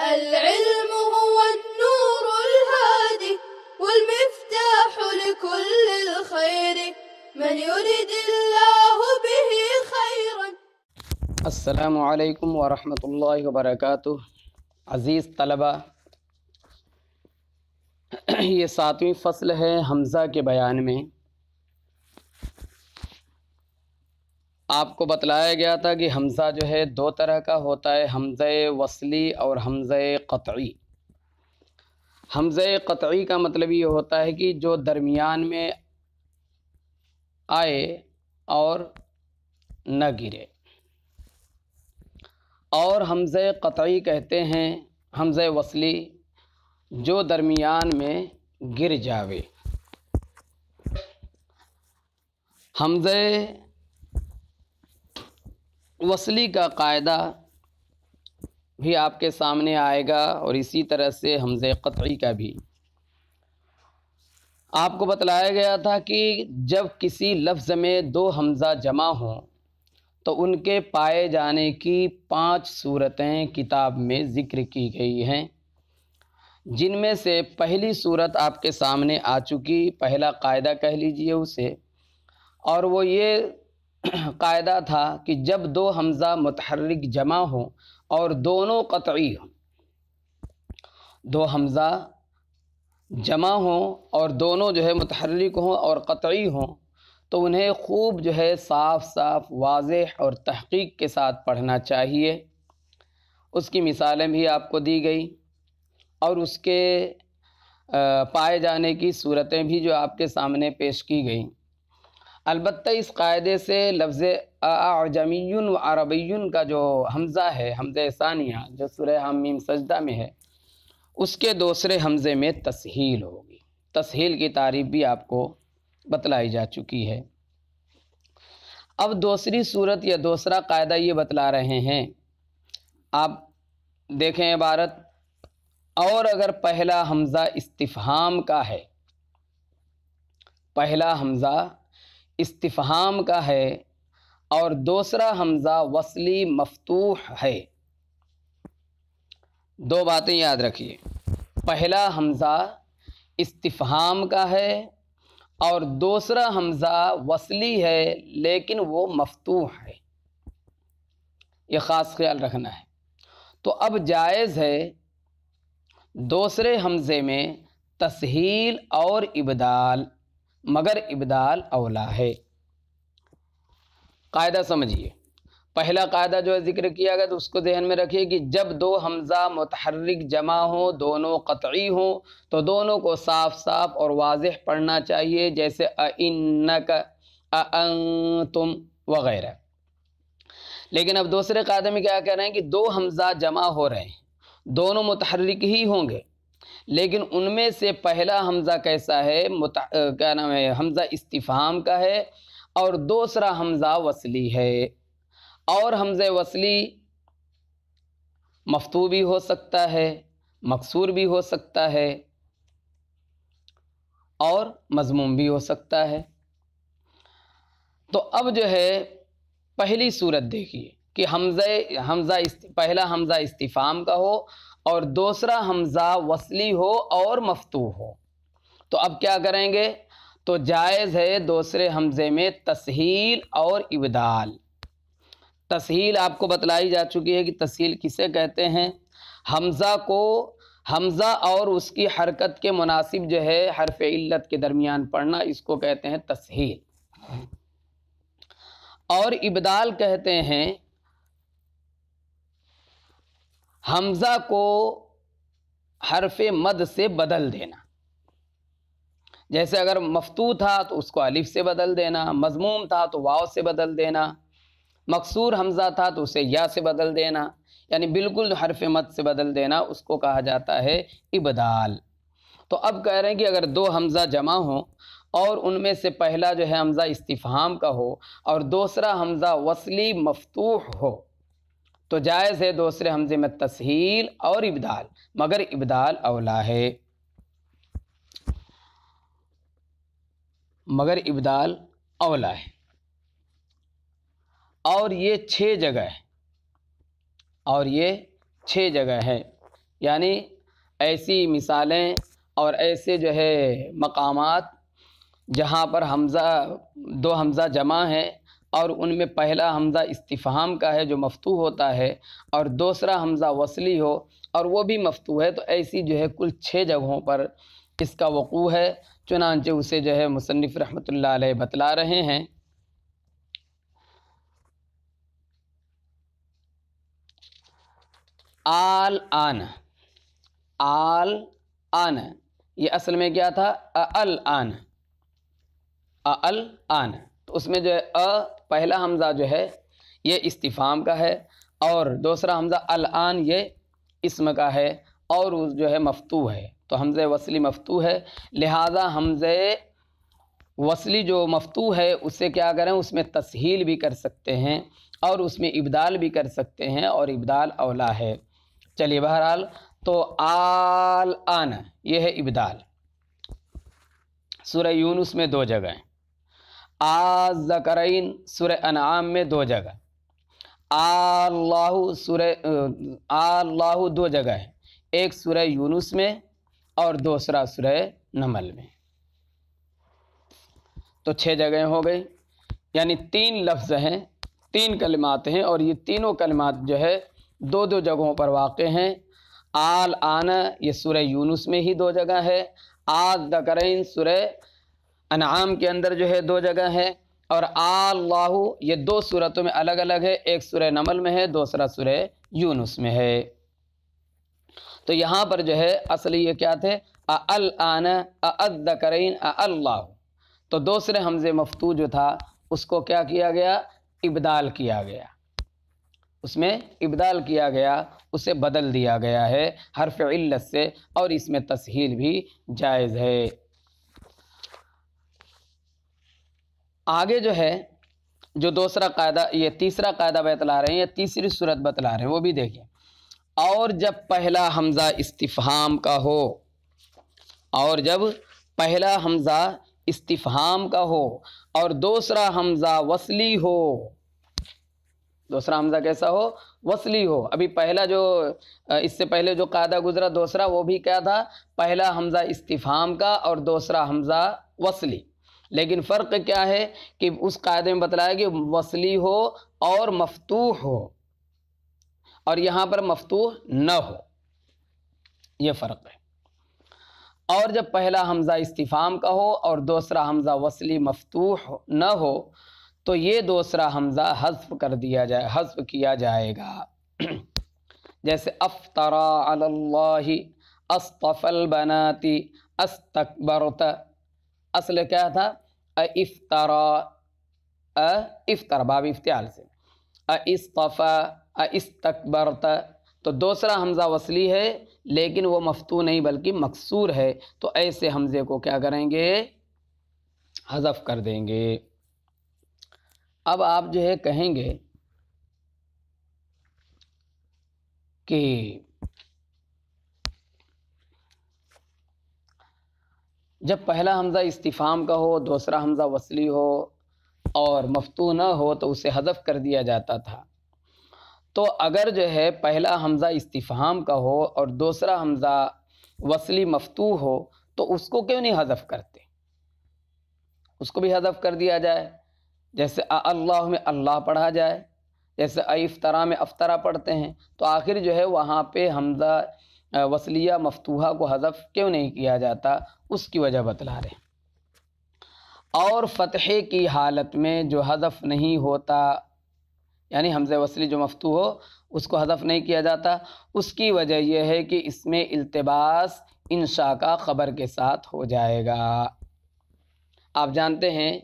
العلم هو النور الهادي والمفتاح لكل الخير من يرد الله به خيرا۔ السلام علیکم ورحمۃ اللہ وبرکاتہ۔ عزیز طلبہ، یہ 7ویں فصل ہے حمزہ کے بیان میں۔ آپ کو بتلایا گیا تھا کہ حمزہ جو ہے 2 طرح کا ہوتا ہے، حمزہ وصلی اور حمزہ قطعی۔ حمزہ قطعی کا مطلب یہ ہوتا ہے کہ جو درمیان میں آئے اور نہ گرے، اور حمزہ قطعی کہتے ہیں حمزہ وصلی جو درمیان میں گر جاوے۔ حمزہ وصلی کا قاعدہ بھی آپ کے سامنے آئے گا، اور اسی طرح سے حمزہ قطعی کا بھی۔ آپ کو بتلایا گیا تھا کہ جب کسی لفظ میں 2 حمزہ جمع ہوں تو ان کے پائے جانے کی 5 صورتیں کتاب میں ذکر کی گئی ہیں، جن میں سے پہلی صورت آپ کے سامنے آ چکی، پہلا قاعدہ کہہ لیجئے اسے، اور وہ یہ قاعدہ تھا کہ جب 2 حمزہ متحرک جمع ہوں اور دونوں قطعی ہوں، 2 حمزہ جمع ہوں اور دونوں جو ہے متحرک ہوں اور قطعی ہوں، تو انہیں خوب جو ہے صاف صاف واضح اور تحقیق کے ساتھ پڑھنا چاہیے۔ اس کی مثالیں بھی آپ کو دی گئی، اور اس کے پائے جانے کی صورتیں بھی جو آپ کے سامنے پیش کی گئیں۔ البتہ اس قاعدے سے لفظ اعجمی و عربی کا جو حمزہ ہے، حمزہ ثانیہ جو سورہ حمیم سجدہ میں ہے، اس کے دوسرے حمزے میں تسہیل ہوگی۔ تسہیل کی تعریف بھی آپ کو بتلائی جا چکی ہے۔ اب دوسری صورت یا دوسرا قاعدہ یہ بتلا رہے ہیں، آپ دیکھیں عبارت، اور اگر پہلا حمزہ استفہام کا ہے، پہلا حمزہ استفہام کا ہے اور دوسرا حمزہ وصلی مفتوح ہے، 2 باتیں یاد رکھیے، پہلا حمزہ استفہام کا ہے اور دوسرا حمزہ وصلی ہے لیکن وہ مفتوح ہے، یہ خاص خیال رکھنا ہے۔ تو اب جائز ہے دوسرے حمزے میں تسہیل اور ابدال، مگر ابدال اولا ہے۔ قاعدہ سمجھیے، پہلا قاعدہ جو ہے ذکر کیا گیا تو اس کو ذہن میں رکھیے کہ جب 2 حمزہ متحرک جمع ہوں، دونوں قطعی ہوں، تو دونوں کو صاف صاف اور واضح پڑھنا چاہیے، جیسے اِنَّکَ، اَأَنْتُمْ وغیرہ۔ لیکن اب دوسرے قاعدے میں کیا کہہ رہے ہیں کہ 2 حمزہ جمع ہو رہے ہیں، دونوں متحرک ہی ہوں گے، لیکن ان میں سے پہلا حمزہ کیسا ہے، کیا نام ہے، حمزہ استفہام کا ہے، اور دوسرا حمزہ وصلی ہے، اور حمزہ وصلی مفتوح بھی ہو سکتا ہے، مکسور بھی ہو سکتا ہے، اور مضموم بھی ہو سکتا ہے۔ تو اب جو ہے پہلی صورت دیکھیے کہ پہلا حمزہ استفہام کا ہو اور دوسرا حمزہ وصلی ہو اور مفتوح ہو، تو اب کیا کریں گے؟ تو جائز ہے دوسرے حمزے میں تسہیل اور ابدال۔ تسہیل آپ کو بتلائی جا چکی ہے کہ تسہیل کسے کہتے ہیں، حمزہ کو حمزہ اور اس کی حرکت کے مناسب جو ہے حرف علت کے درمیان پڑھنا، اس کو کہتے ہیں تسہیل۔ اور ابدال کہتے ہیں حمزہ کو حرف مد سے بدل دینا، جیسے اگر مفتوح تھا تو اس کو الف سے بدل دینا، مضموم تھا تو واو سے بدل دینا، مکسور حمزہ تھا تو اسے یا سے بدل دینا، یعنی بالکل حرف مد سے بدل دینا، اس کو کہا جاتا ہے ابدال۔ تو اب کہہ رہے ہیں کہ اگر 2 حمزہ جمع ہوں اور ان میں سے پہلا جو ہے حمزہ استفہام کا ہو اور دوسرا حمزہ وصلی مفتوح ہو، تو جائز ہے دوسرے حمزے میں تسہیل اور ابدال، مگر ابدال اولا ہے، مگر ابدال اولا ہے۔ اور یہ 6 جگہ ہے، اور یہ 6 جگہ ہے، یعنی ایسی مثالیں اور ایسے جو ہے مقامات جہاں پر دو حمزہ جمع ہیں اور ان میں پہلا حمزہ استفہام کا ہے جو مفتوح ہوتا ہے اور دوسرا حمزہ وصلی ہو اور وہ بھی مفتوح ہے، تو ایسی جو ہے کل 6 جگہوں پر اس کا وقوع ہے۔ چنانچہ اسے جو ہے مصنف رحمۃ اللہ علیہ بتلا رہے ہیں۔ آل آن یہ اصل میں کیا تھا؟ الآن، تو اس میں جو ہے پہلا حمزہ جو ہے یہ استفہام کا ہے اور دوسرا حمزہ الآن یہ اسم کا ہے اور جو ہے مفتوح ہے، تو حمزہ وصلی مفتوح ہے، لہذا حمزہ وصلی جو مفتوح ہے اسے کیا کریں؟ اس میں تسہیل بھی کر سکتے ہیں اور اس میں ابدال بھی کر سکتے ہیں اور ابدال اولا ہے۔ چلیے بہرحال تو آن یہ ہے ابدال، سورہ یونس میں 2 جگہ ہیں، الذکرین سورہ انعام میں 2 جگہ، اللہ 2 جگہ ہے، ایک سورہ یونس میں اور دوسرا سورہ نمل میں، تو 6 جگہیں ہو گئی، یعنی 3 لفظ ہیں، 3 کلمات ہیں اور یہ تینوں کلمات جو ہے 2 جگہوں پر واقع ہیں۔ آن یہ سورہ یونس میں ہی 2 جگہ ہے، الذکرین سورہ انعام کے اندر جو ہے 2 جگہ ہے، اور اللہ یہ 2 صورتوں میں الگ الگ ہے، ایک سورہ نمل میں ہے، دوسرا سورہ یونس میں ہے۔ تو یہاں پر جو ہے اصل یہ کیا تھے؟ الآن الذکرین اللہ، تو دوسرے حمزے مفتوح جو تھا اس کو کیا کیا گیا؟ ابدال کیا گیا، اس میں ابدال کیا گیا، اسے بدل دیا گیا ہے حرف علت سے، اور اس میں تسہیل بھی جائز ہے۔ آگے جو ہے جو دوسرا قاعدہ، یہ تیسرا قاعدہ بتلا رہے ہیں، یہ تیسری صورت بتلا رہے ہیں، وہ بھی دیکھیں۔ اور جب پہلا حمزہ استفہام کا ہو، اور جب پہلا حمزہ استفہام کا ہو اور دوسرا حمزہ وصلی ہو، دوسرا حمزہ کیسا ہو؟ وصلی ہو۔ ابھی پہلا جو اس سے پہلے جو قاعدہ گزرا دوسرا، وہ بھی کیا تھا؟ پہلا حمزہ استفہام کا اور دوسرا حمزہ وصلی، لیکن فرق کیا ہے کہ اس قاعدے میں بتلایا کہ وصلی ہو اور مفتوح ہو، اور یہاں پر مفتوح نہ ہو، یہ فرق ہے۔ اور جب پہلا حمزہ استفہام کا ہو اور دوسرا حمزہ وصلی مفتوح نہ ہو تو یہ دوسرا حمزہ حذف کر دیا جائے، حذف کیا جائے گا۔ جیسے افطرا علی اللہ اصطفى البنات استکبرت، اصل کیا تھا؟ افطرا باب افتعال سے، اصطفى استکبرت، تو دوسرا حمزہ وصلی ہے لیکن وہ مفتوح نہیں بلکہ مکسور ہے، تو ایسے حمزے کو کیا کریں گے؟ حذف کر دیں گے۔ اب آپ جو ہے کہیں گے کہ جب پہلا حمزہ استفہام کا ہو، دوسرا حمزہ وصلی ہو اور مفتوح نہ ہو تو اسے حذف کر دیا جاتا تھا، تو اگر جو ہے پہلا حمزہ استفہام کا ہو اور دوسرا حمزہ وصلی مفتوح ہو تو اس کو کیوں نہیں حذف کرتے؟ اس کو بھی حذف کر دیا جائے، جیسے اللہ میں اللہ پڑھا جائے، جیسے افطرا میں افطرا پڑھتے ہیں، تو آخر جو ہے وہاں پہ حمزہ وصلیہ مفتوحہ کو حذف کیوں نہیں کیا جاتا؟ اس کی وجہ بتلا رہے ہیں۔ اور فتحے کی حالت میں جو حذف نہیں ہوتا، یعنی حمزہ وصلی جو مفتوح ہو اس کو حذف نہیں کیا جاتا، اس کی وجہ یہ ہے کہ اس میں التباس انشاء کا خبر کے ساتھ ہو جائے گا۔ آپ جانتے ہیں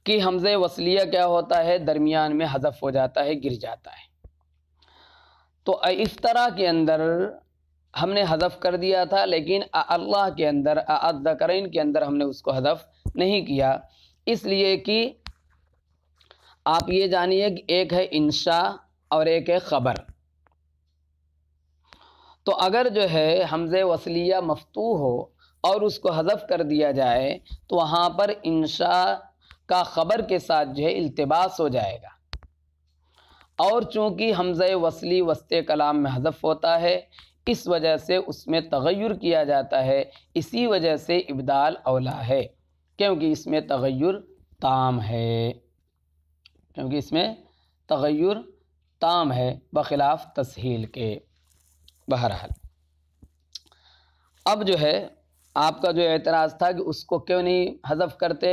کہ حمزہ وصلیہ کیا ہوتا ہے؟ درمیان میں حذف ہو جاتا ہے، گر جاتا ہے، تو افطرا کے اندر ہم نے حذف کر دیا تھا، لیکن اللہ کے اندر الذکرین کے اندر ہم نے اس کو حذف نہیں کیا، اس لیے کہ آپ یہ جانیے کہ ایک ہے انشاء اور ایک ہے خبر۔ تو اگر جو ہے حمزہ وصلیہ مفتوح ہو اور اس کو حذف کر دیا جائے تو وہاں پر انشاء کا خبر کے ساتھ جو ہے التباس ہو جائے گا، اور چونکہ حمزہ وصلی وسط کلام میں حذف ہوتا ہے اس وجہ سے اس میں تغیر کیا جاتا ہے، اسی وجہ سے ابدال اولا ہے، کیونکہ اس میں تغیر تام ہے، کیونکہ اس میں تغیر تام ہے بخلاف تسہیل کے۔ بہرحال اب جو ہے آپ کا جو اعتراض تھا کہ اس کو کیوں نہیں حذف کرتے،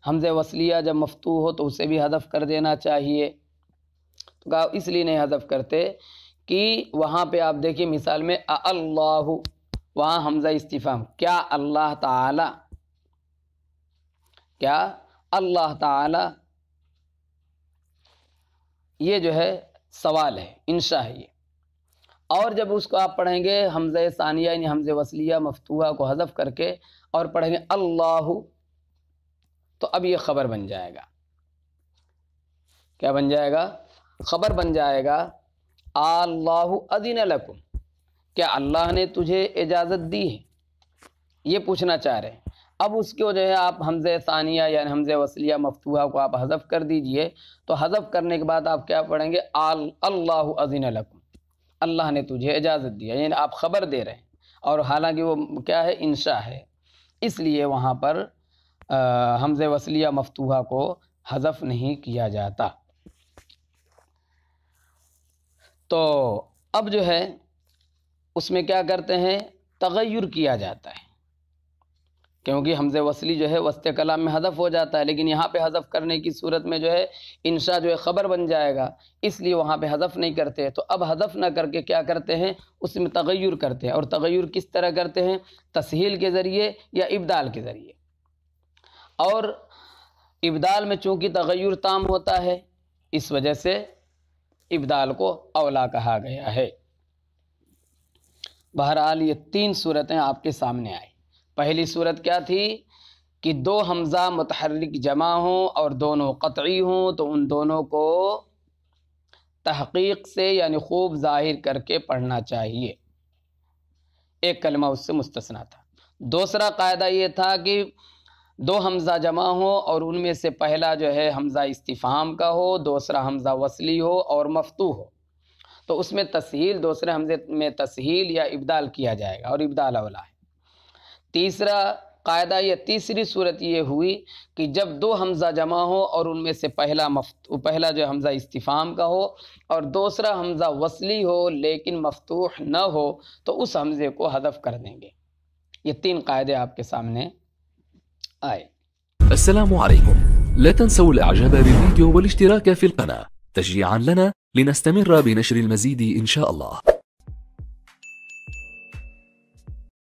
حمزہ وصلیہ جب مفتوح ہو تو اسے بھی حذف کر دینا چاہیے، تو کہا اس لیے نہیں حذف کرتے کہ وہاں پہ آپ دیکھیے مثال میں اللہ، وہاں حمزہ استفہام، کیا اللہ تعالی، کیا اللہ تعالی، یہ جو ہے سوال ہے، انشاء ہے یہ۔ اور جب اس کو آپ پڑھیں گے حمزہ ثانیہ یعنی حمزہ وصلیہ مفتوحہ کو حذف کر کے اور پڑھیں گے اللہ، تو اب یہ خبر بن جائے گا، کیا بن جائے گا؟ خبر بن جائے گا اللہ اذن لکم، کیا اللہ نے تجھے اجازت دی ہے، یہ پوچھنا چاہ رہے ہیں۔ اب اس کو جو ہے آپ حمزہ ثانیہ یعنی حمزہ وصلیہ مفتوحہ کو آپ حذف کر دیجئے، تو حذف کرنے کے بعد آپ کیا پڑھیں گے؟ اللہ اذن لکم، اللہ نے تجھے اجازت دیا، یعنی آپ خبر دے رہے ہیں، اور حالانکہ وہ کیا ہے؟ انشاء ہے، اس لیے وہاں پر حمزہ وصلیہ مفتوحہ کو حذف نہیں کیا جاتا۔ تو اب جو ہے اس میں کیا کرتے ہیں؟ تغیر کیا جاتا ہے، کیونکہ حمزہ وصلی جو ہے وسط کلام میں حذف ہو جاتا ہے، لیکن یہاں پہ حذف کرنے کی صورت میں جو ہے انشاء جو ہے خبر بن جائے گا، اس لیے وہاں پہ حذف نہیں کرتے۔ تو اب حذف نہ کر کے کیا کرتے ہیں؟ اس میں تغیر کرتے ہیں، اور تغیر کس طرح کرتے ہیں؟ تسہیل کے ذریعے یا ابدال کے ذریعے، اور ابدال میں چونکہ تغیر تام ہوتا ہے اس وجہ سے ابدال کو اولا کہا گیا ہے۔ بہرحال یہ تین صورتیں آپ کے سامنے آئی۔ پہلی صورت کیا تھی کہ دو حمزہ متحرک جمع ہوں اور دونوں قطعی ہوں تو ان دونوں کو تحقیق سے یعنی خوب ظاہر کر کے پڑھنا چاہیے، ایک کلمہ اس سے مستثنیٰ تھا۔ دوسرا قاعدہ یہ تھا کہ دو حمزہ جمع ہو اور ان میں سے پہلا جو ہے حمزہ استفہام کا ہو، دوسرا حمزہ وصلی ہو اور مفتوح ہو، تو اس میں تسہیل، دوسرے حمزے میں تسہیل یا ابدال کیا جائے گا، اور ابدال اولا ہے۔ تیسرا قاعدہ یہ، تیسری صورت یہ ہوئی کہ جب دو حمزہ جمع ہو اور ان میں سے پہلا جو حمزہ استفہام کا ہو اور دوسرا حمزہ وصلی ہو لیکن مفتوح نہ ہو تو اس حمزے کو حذف کر دیں گے۔ یہ تین قاعدے آپ کے سامنے آئے۔ السلام عليكم، لا تنسوا الاعجاب بالفيديو والاشتراك في القناة تشجيعا لنا لنستمر بنشر المزيد إن شاء الله.